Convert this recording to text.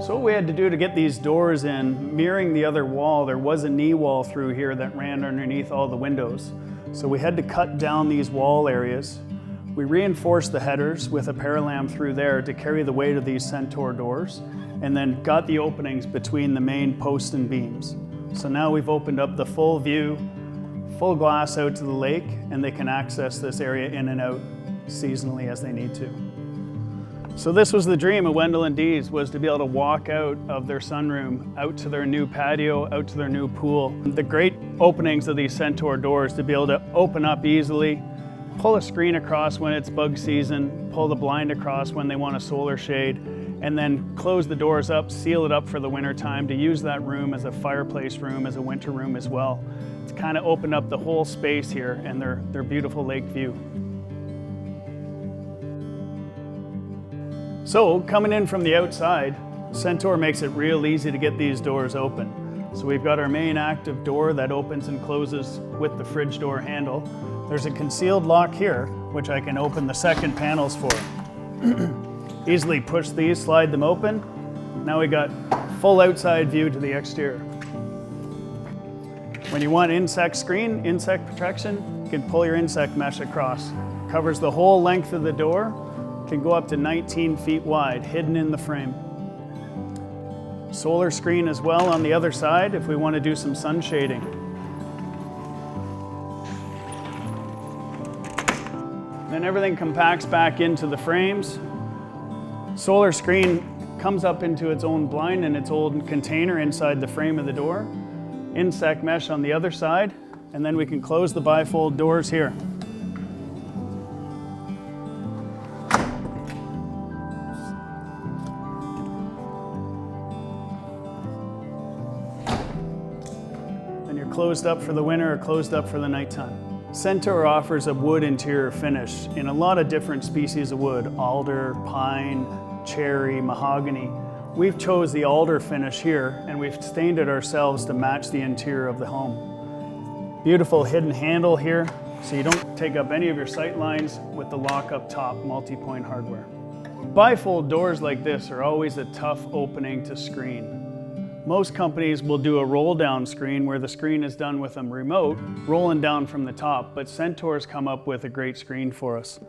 So what we had to do to get these doors in, mirroring the other wall, there was a knee wall through here that ran underneath all the windows. So we had to cut down these wall areas. We reinforced the headers with a paralam through there to carry the weight of these Centor doors, and then got the openings between the main posts and beams. So now we've opened up the full view, full glass out to the lake, and they can access this area in and out seasonally as they need to. So this was the dream of Wendell and Dee's, was to be able to walk out of their sunroom, out to their new patio, out to their new pool. The great openings of these Centor doors to be able to open up easily, pull a screen across when it's bug season, pull the blind across when they want a solar shade, and then close the doors up, seal it up for the winter time to use that room as a fireplace room, as a winter room as well. It's kind of opened up the whole space here and their beautiful lake view. So coming in from the outside, Centor makes it real easy to get these doors open. So we've got our main active door that opens and closes with the fridge door handle. There's a concealed lock here, which I can open the second panels for. Easily push these, slide them open. Now we got full outside view to the exterior. When you want insect screen, insect protection, you can pull your insect mesh across. Covers the whole length of the door, can go up to 19 feet wide, hidden in the frame. Solar screen as well on the other side if we want to do some sun shading. Then everything compacts back into the frames. Solar screen comes up into its own blind and its own container inside the frame of the door. Insect mesh on the other side, and then we can close the bifold doors here. Then you're closed up for the winter or closed up for the nighttime. Centor offers a wood interior finish in a lot of different species of wood: alder, pine, cherry, mahogany. We've chose the alder finish here, and we've stained it ourselves to match the interior of the home. Beautiful hidden handle here, so you don't take up any of your sight lines with the lock up top multi-point hardware. Bifold doors like this are always a tough opening to screen. Most companies will do a roll down screen where the screen is done with a remote rolling down from the top, but Centor's come up with a great screen for us.